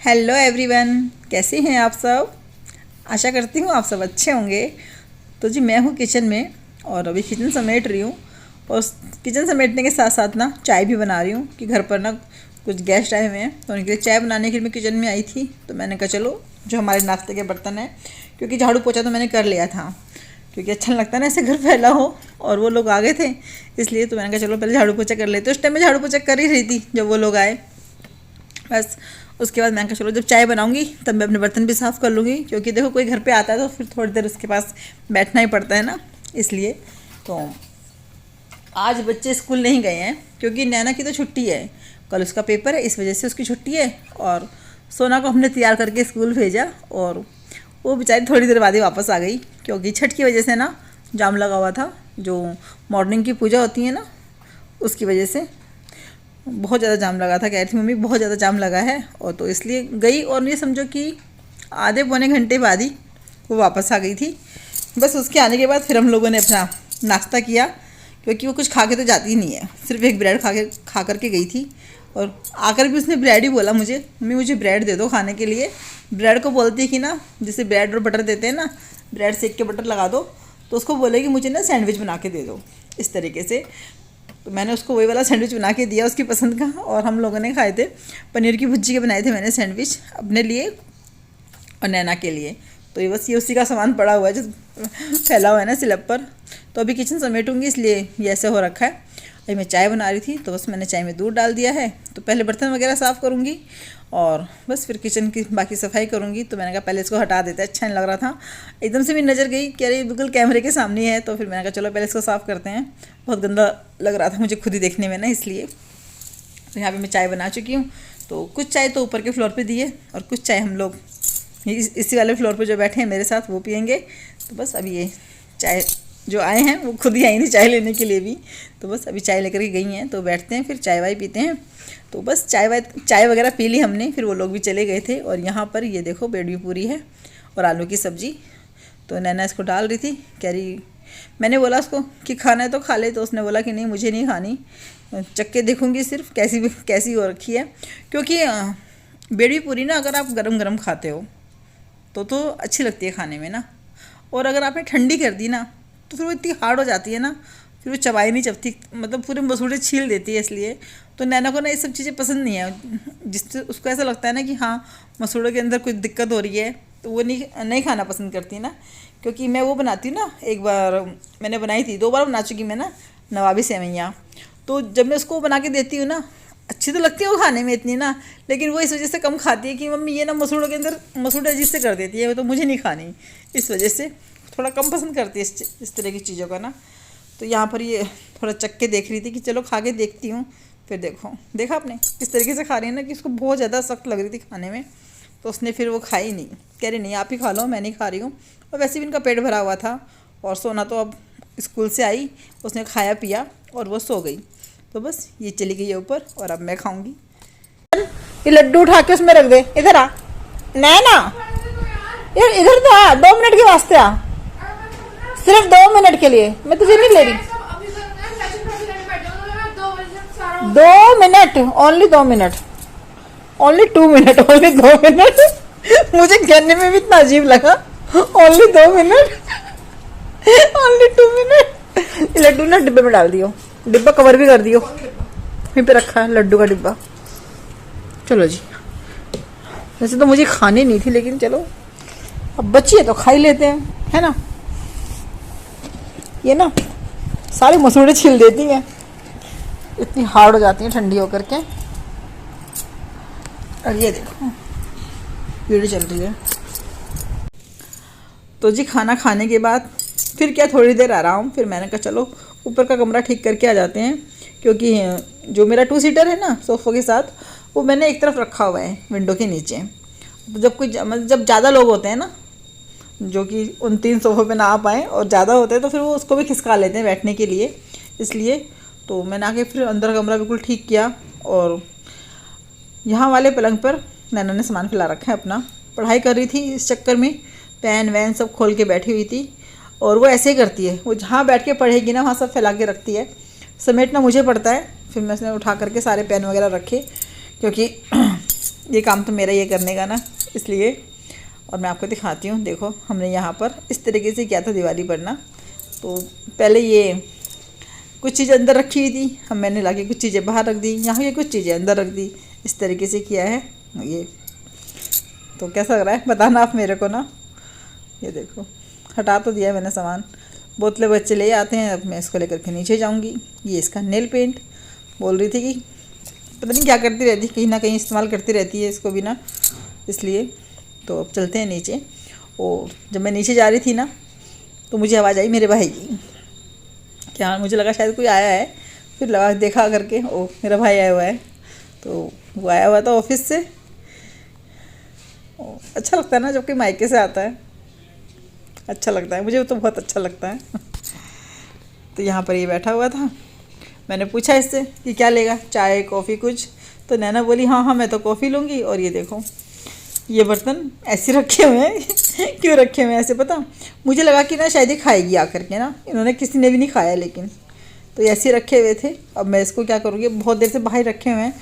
Hello everyone, कैसे हैं आप सब। आशा करती हूँ आप सब अच्छे होंगे। तो जी मैं हूँ किचन में और अभी किचन समेट रही हूँ। और किचन समेटने के साथ साथ ना चाय भी बना रही हूँ कि घर पर ना कुछ गेस्ट आए हुए हैं, तो उनके लिए चाय बनाने के लिए मैं किचन में आई थी। तो मैंने कहा चलो जो हमारे नाश्ते के बर्तन हैं, क्योंकि झाड़ू पोछा तो मैंने कर लिया था, क्योंकि अच्छा लगता है ना ऐसे घर फैला हो। और वो लोग आ गए थे इसलिए, तो मैंने कहा चलो पहले झाड़ू पोछा कर लेते। उस टाइम मैं झाड़ू पोछा कर ही रही थी जब वो लोग आए। बस उसके बाद मैंने कहा चलो जब चाय बनाऊंगी तब मैं अपने बर्तन भी साफ़ कर लूँगी, क्योंकि देखो कोई घर पे आता है तो फिर थोड़ी देर उसके पास बैठना ही पड़ता है ना, इसलिए। तो आज बच्चे स्कूल नहीं गए हैं क्योंकि नैना की तो छुट्टी है, कल उसका पेपर है, इस वजह से उसकी छुट्टी है। और सोना को हमने तैयार करके स्कूल भेजा और वो बेचारी थोड़ी देर बाद ही वापस आ गई, क्योंकि छठ की वजह से ना जाम लगा हुआ था। जो मॉर्निंग की पूजा होती है ना, उसकी वजह से बहुत ज़्यादा जाम लगा था। कह रही थी मम्मी बहुत ज़्यादा जाम लगा है, और तो इसलिए गई। और ये समझो कि आधे पौने घंटे बाद ही वो वापस आ गई थी। बस उसके आने के बाद फिर हम लोगों ने अपना नाश्ता किया, क्योंकि वो कुछ खा के तो जाती ही नहीं है, सिर्फ एक ब्रेड खा करके गई थी। और आकर भी उसने ब्रेड ही बोला मुझे, मम्मी मुझे ब्रेड दे दो खाने के लिए। ब्रेड को बोलती है कि ना जैसे ब्रेड और बटर देते हैं ना, ब्रेड सेक के बटर लगा दो, तो उसको बोलेगी मुझे ना सैंडविच बना के दे दो, इस तरीके से। तो मैंने उसको वही वाला सैंडविच बना के दिया उसकी पसंद का, और हम लोगों ने खाए थे। पनीर की भुर्जी के बनाए थे मैंने सैंडविच अपने लिए और नैना के लिए। तो ये बस ये उसी का सामान पड़ा हुआ है जो फैला हुआ है ना स्लैब पर। तो अभी किचन समेटूंगी इसलिए ये ऐसे हो रखा है। अभी मैं चाय बना रही थी तो बस मैंने चाय में दूध डाल दिया है। तो पहले बर्तन वगैरह साफ़ करूँगी और बस फिर किचन की बाकी सफाई करूँगी। तो मैंने कहा पहले इसको हटा देते, अच्छा नहीं लग रहा था। एकदम से भी नज़र गई कि अरे बिल्कुल कैमरे के सामने है, तो फिर मैंने कहा चलो पहले इसको साफ़ करते हैं। बहुत गंदा लग रहा था मुझे खुद ही देखने में ना, इसलिए। तो यहाँ पे मैं चाय बना चुकी हूँ। तो कुछ चाय तो ऊपर के फ्लोर पे दी है और कुछ चाय हम लोग इसी वाले फ्लोर पे जो बैठे हैं मेरे साथ वो पियेंगे। तो बस अभी ये चाय जो आए हैं वो खुद ही आई थी चाय लेने के लिए भी, तो बस अभी चाय लेकर के गई हैं। तो बैठते हैं फिर चाय वाय पीते हैं। तो बस चाय वगैरह पी ली हमने, फिर वो लोग भी चले गए थे। और यहाँ पर ये देखो बेडवी पूरी है और आलू की सब्ज़ी। तो नैना इसको डाल रही थी, कह रही मैंने बोला उसको कि खाना है तो खा ले, तो उसने बोला कि नहीं मुझे नहीं खानी, चख के देखूँगी सिर्फ कैसी हो रखी है। क्योंकि बेडवी पूरी ना अगर आप गरम गरम खाते हो तो अच्छी लगती है खाने में ना, और अगर आपने ठंडी कर दी ना तो फिर वो इतनी हार्ड हो जाती है ना, फिर वो चबाई नहीं चबती, मतलब पूरे मसूड़े छील देती है। इसलिए तो नैना को ना ये सब चीज़ें पसंद नहीं है, जिससे उसको ऐसा लगता है ना कि हाँ मसूड़ों के अंदर कुछ दिक्कत हो रही है, तो वो नहीं खाना पसंद करती ना। क्योंकि मैं वो बनाती हूँ ना, एक बार मैंने बनाई थी, 2 बार बना चुकी मैं ना नवाबी सेवइयाँ। तो जब मैं उसको बना के देती हूँ ना, अच्छी तो लगती है वो खाने में इतनी ना, लेकिन वो इस वजह से कम खाती है कि मम्मी ये ना मसूड़ों के अंदर मसूड़े अजीब से कर देती है, वो तो मुझे नहीं खानी, इस वजह से थोड़ा कम पसंद करती है इस तरह की चीज़ों का ना। तो यहाँ पर ये थोड़ा चख के देख रही थी कि चलो खा के देखती हूँ। फिर देखा आपने किस तरीके से खा रही है ना, कि उसको बहुत ज़्यादा सख्त लग रही थी खाने में, तो उसने फिर वो खाई नहीं, कह रही नहीं आप ही खा लो मैं नहीं खा रही हूँ। और वैसे भी इनका पेट भरा हुआ था। और सोना तो अब स्कूल से आई, उसने खाया पिया और वो सो गई। तो बस ये चली गई है ऊपर और अब मैं खाऊंगी। ये लड्डू उठा के उसमें रख दे, इधर आ नैना, यार इधर तो आ, 2 मिनट के वास्ते आ, सिर्फ 2 मिनट के लिए, मैं तुझे नहीं ले रही। 2 minute, only 2 minute, only 2 minute, only 2 minute. मुझे कहने में भी इतना अजीब लगा, only 2 minute, only 2 minute. Laddoo ना डिब्बे में डाल दियो, डिब्बा कवर भी कर दियो, वहीं पे रखा है लड्डू का डिब्बा। चलो जी, वैसे तो मुझे खानी नहीं थी, लेकिन चलो अब बची है तो खा ही लेते हैं, है ना। ये ना सारे मसूड़े छील देती हैं, इतनी हार्ड हो जाती हैं ठंडी होकर के। और ये देखो वीडियो चल रही है। तो जी खाना खाने के बाद फिर क्या थोड़ी देर आराम, फिर मैंने कहा चलो ऊपर का कमरा ठीक करके आ जाते हैं, क्योंकि जो मेरा 2 सीटर है ना सोफ़े के साथ, वो मैंने एक तरफ रखा हुआ है विंडो के नीचे। तो जब ज़्यादा लोग होते हैं ना, जो कि उन 3 सोफ़ों पे ना आ पाएँ और ज़्यादा होते हैं, तो फिर वो उसको भी खिसका लेते हैं बैठने के लिए, इसलिए। तो मैंने आके फिर अंदर कमरा बिल्कुल ठीक किया। और यहाँ वाले पलंग पर नैना ने सामान फैला रखा है अपना, पढ़ाई कर रही थी इस चक्कर में, पेन वैन सब खोल के बैठी हुई थी। और वो ऐसे ही करती है, वो जहाँ बैठ के पढ़ेगी ना वहाँ सब फैला के रखती है। समेटना मुझे पड़ता है, फिर मैं उसने उठा करके सारे पेन वगैरह रखे, क्योंकि ये काम तो मेरा ये करने का ना, इसलिए। और मैं आपको दिखाती हूँ। देखो हमने यहाँ पर इस तरीके से किया था दिवाली पर ना। तो पहले ये कुछ चीज़ें अंदर रखी हुई थी, मैंने लाके कुछ चीज़ें बाहर रख दी, यहाँ ये कुछ चीज़ें अंदर रख दी, इस तरीके से किया है ये। तो कैसा लग रहा है बताना आप मेरे को ना। ये देखो हटा तो दिया है मैंने सामान, बोतलें बच्चे ले आते हैं, अब मैं इसको लेकर के नीचे जाऊंगी। ये इसका नेल पेंट, बोल रही थी कि पता नहीं क्या करती रहती, कहीं ना कहीं इस्तेमाल करती रहती है इसको भी ना, इसलिए। तो अब चलते हैं नीचे। और जब मैं नीचे जा रही थी ना तो मुझे आवाज़ आई मेरे भाई की। क्या मुझे लगा शायद कोई आया है, फिर लगा देखा करके ओ मेरा भाई आया हुआ है। तो वो आया हुआ था ऑफिस से। अच्छा लगता है ना जब कोई मायके से आता है, अच्छा लगता है, मुझे तो बहुत अच्छा लगता है। तो यहाँ पर ये बैठा हुआ था, मैंने पूछा इससे कि क्या लेगा, चाय कॉफ़ी कुछ। तो नैना बोली हाँ हाँ मैं तो कॉफ़ी लूँगी। और ये देखो ये बर्तन ऐसे रखे हुए हैं क्यों रखे हुए हैं ऐसे, पता मुझे लगा कि ना शायद ये खाएगी आकर के ना, इन्होंने किसी ने भी नहीं खाया, लेकिन तो ऐसे रखे हुए थे। अब मैं इसको क्या करूँगी, बहुत देर से बाहर रखे हुए हैं,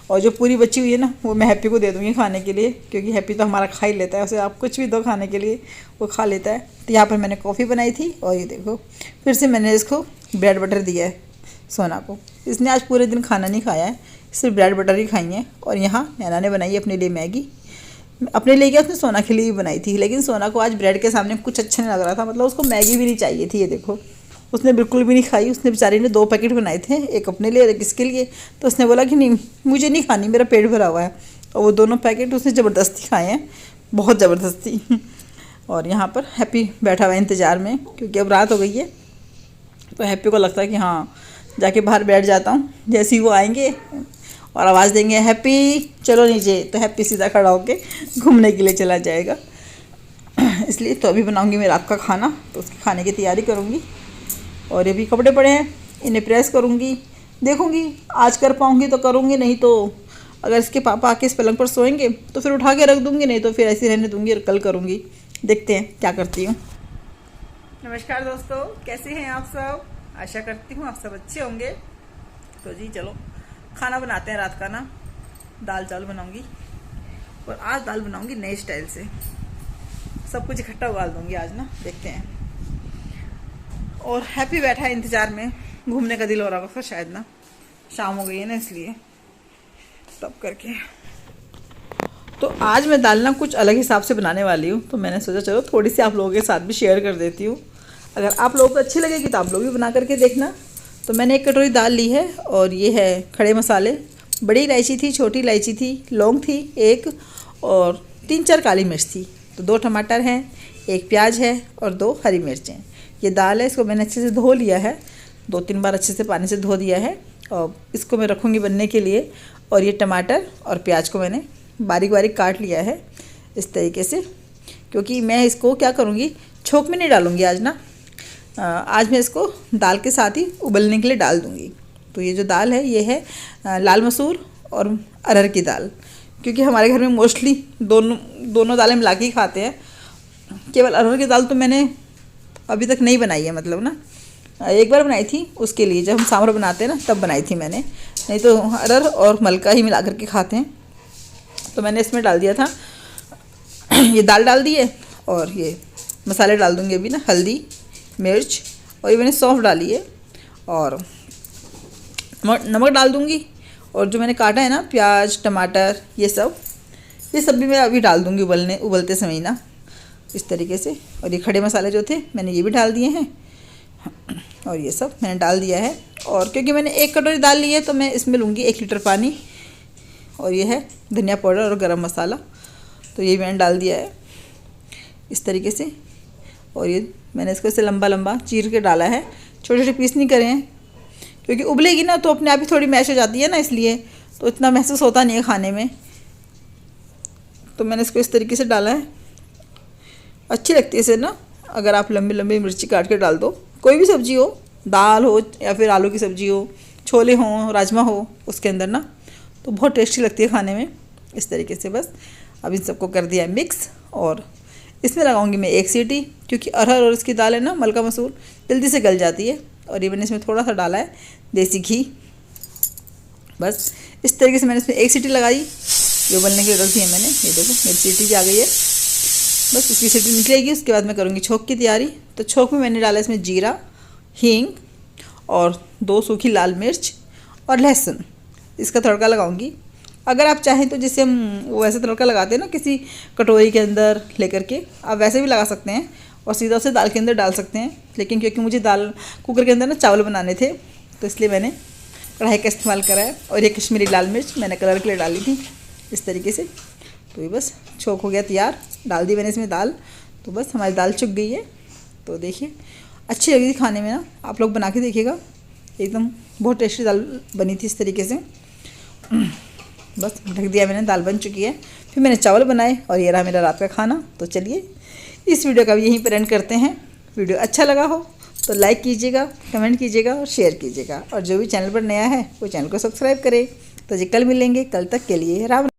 और जो पूरी बची हुई है ना वो मैं हैप्पी को दे दूँगी खाने के लिए, क्योंकि हैप्पी तो हमारा खा ही लेता है, उसे आप कुछ भी दो खाने के लिए वो खा लेता है। तो यहाँ पर मैंने कॉफ़ी बनाई थी, और ये देखो फिर से मैंने इसको ब्रेड बटर दिया है सोना को। इसने आज पूरे दिन खाना नहीं खाया है, सिर्फ ब्रेड बटर ही खाई है। और यहाँ नैना ने बनाई अपने लिए मैगी, अपने लिए क्या उसने सोना के लिए भी बनाई थी, लेकिन सोना को आज ब्रेड के सामने कुछ अच्छा नहीं लग रहा था, मतलब उसको मैगी भी नहीं चाहिए थी। ये देखो उसने बिल्कुल भी नहीं खाई, उसने बेचारी ने 2 पैकेट बनाए थे, एक अपने लिए और एक इसके लिए। तो उसने बोला कि नहीं मुझे नहीं खानी, मेरा पेट भरा हुआ है। और वो दोनों पैकेट उसने ज़बरदस्ती खाए हैं, बहुत ज़बरदस्ती। और यहाँ पर हैप्पी बैठा हुआ है इंतज़ार में, क्योंकि अब रात हो गई है। तो हैप्पी को लगता है कि हाँ जाके बाहर बैठ जाता हूँ, जैसे ही वो आएंगे और आवाज़ देंगे हैप्पी चलो नीचे, तो हैप्पी सीधा खड़ा होके घूमने के लिए चला जाएगा। इसलिए तो अभी बनाऊंगी मैं रात का खाना, तो उसके खाने की तैयारी करूँगी। और ये भी कपड़े पड़े हैं, इन्हें प्रेस करूँगी, देखूँगी आज कर पाऊँगी तो करूँगी, नहीं तो अगर इसके पापा आके इस पलंग पर सोएंगे तो फिर उठा के रख दूँगी, नहीं तो फिर ऐसे रहने दूँगी और कल करूँगी। देखते हैं क्या करती हूँ। नमस्कार दोस्तों, कैसे हैं आप सब? आशा करती हूँ आप सब अच्छे होंगे। तो जी चलो खाना बनाते हैं रात का ना। दाल चावल बनाऊंगी, और आज दाल बनाऊंगी नए स्टाइल से, सब कुछ इकट्ठा उबाल दूंगी आज ना, देखते हैं। और हैप्पी बैठा है इंतजार में, घूमने का दिल हो रहा होगा शायद ना, शाम हो गई है ना इसलिए तब करके। तो आज मैं दाल ना कुछ अलग हिसाब से बनाने वाली हूँ, तो मैंने सोचा चलो थोड़ी सी आप लोगों के साथ भी शेयर कर देती हूँ। अगर आप लोगों को अच्छी लगेगी तो आप लोग भी बना करके देखना। तो मैंने 1 कटोरी दाल ली है, और ये है खड़े मसाले, बड़ी इलायची थी, छोटी इलायची थी, लौंग थी 1, और 3-4 काली मिर्च थी, तो 2 टमाटर हैं, 1 प्याज है, और 2 हरी मिर्चें। ये दाल है, इसको मैंने अच्छे से धो लिया है, 2-3 बार अच्छे से पानी से धो दिया है, और इसको मैं रखूँगी बनने के लिए। और ये टमाटर और प्याज को मैंने बारीक बारीक काट लिया है इस तरीके से, क्योंकि मैं इसको क्या करूँगी छोंक में नहीं डालूँगी आज ना, आज मैं इसको दाल के साथ ही उबलने के लिए डाल दूँगी। तो ये जो दाल है ये है लाल मसूर और अरहर की दाल, क्योंकि हमारे घर में मोस्टली दोनों दालें मिला के ही खाते हैं। केवल अरहर की दाल तो मैंने अभी तक नहीं बनाई है, मतलब ना 1 बार बनाई थी, उसके लिए जब हम सांभर बनाते हैं ना तब बनाई थी मैंने, नहीं तो अरहर और मलका ही मिला करके खाते हैं। तो मैंने इसमें डाल दिया था ये दाल डाल दी है, और ये मसाले डाल दूँगी अभी ना, हल्दी मिर्च, और ये मैंने सौंफ डाली है, और नमक डाल दूँगी। और जो मैंने काटा है ना प्याज टमाटर ये सब भी मैं अभी डाल दूँगी उबलते समय ना, इस तरीके से। और ये खड़े मसाले जो थे मैंने ये भी डाल दिए हैं, और ये सब मैंने डाल दिया है। और क्योंकि मैंने 1 कटोरी दाल ली है तो मैं इसमें लूँगी 1 लीटर पानी, और ये है धनिया पाउडर और गरम मसाला, तो ये मैंने डाल दिया है इस तरीके से। और ये मैंने इसको ऐसे लंबा लंबा चीर के डाला है, छोटे छोटे पीस नहीं करे हैं, क्योंकि उबलेगी ना तो अपने आप ही थोड़ी मैश हो जाती है ना, इसलिए तो इतना महसूस होता नहीं है खाने में। तो मैंने इसको इस तरीके से डाला है, अच्छी लगती है इसे ना, अगर आप लंबी लंबी मिर्ची काट के डाल दो, कोई भी सब्ज़ी हो, दाल हो या फिर आलू की सब्ज़ी हो, छोले हों राजमा हो उसके अंदर ना, तो बहुत टेस्टी लगती है खाने में इस तरीके से। बस अब इन सबको कर दिया है मिक्स, और इसमें लगाऊंगी मैं 1 सीटी, क्योंकि अरहर और इसकी दाल है ना मलका मसूर जल्दी से गल जाती है। और ये मैंने इसमें थोड़ा सा डाला है देसी घी, बस इस तरीके से मैंने इसमें 1 सीटी लगाई, ये उबलने के लिए रख दिया मैंने। ये देखो मेरी सीटी भी आ गई है। बस इसकी सीटी निकलेगी, उसके बाद मैं करूँगी छोंक की तैयारी। तो छोंक में मैंने डाला इसमें जीरा, हींग और 2 सूखी लाल मिर्च और लहसुन। इसका तड़का लगाऊंगी। अगर आप चाहें तो जैसे हम वैसे तड़का लगाते हैं ना किसी कटोरी के अंदर लेकर के, आप वैसे भी लगा सकते हैं और सीधा उसे दाल के अंदर डाल सकते हैं। लेकिन क्योंकि मुझे दाल कुकर के अंदर ना चावल बनाने थे, तो इसलिए मैंने कढ़ाई का इस्तेमाल करा है। और ये कश्मीरी लाल मिर्च मैंने कलर के लिए डाली थी इस तरीके से। तो ये बस छोंक हो गया तैयार, डाल दी मैंने इसमें दाल। तो बस हमारी दाल चुक गई है। तो देखिए अच्छी लगी थी खाने में ना, आप लोग बना के देखिएगा, एकदम बहुत टेस्टी दाल बनी थी इस तरीके से। बस ढक दिया मैंने, दाल बन चुकी है। फिर मैंने चावल बनाए और ये रहा मेरा रात का खाना। तो चलिए इस वीडियो का भी यहीं पर एंड करते हैं। वीडियो अच्छा लगा हो तो लाइक कीजिएगा, कमेंट कीजिएगा और शेयर कीजिएगा। और जो भी चैनल पर नया है वो चैनल को सब्सक्राइब करे। तो जी कल मिलेंगे, कल तक के लिए राम।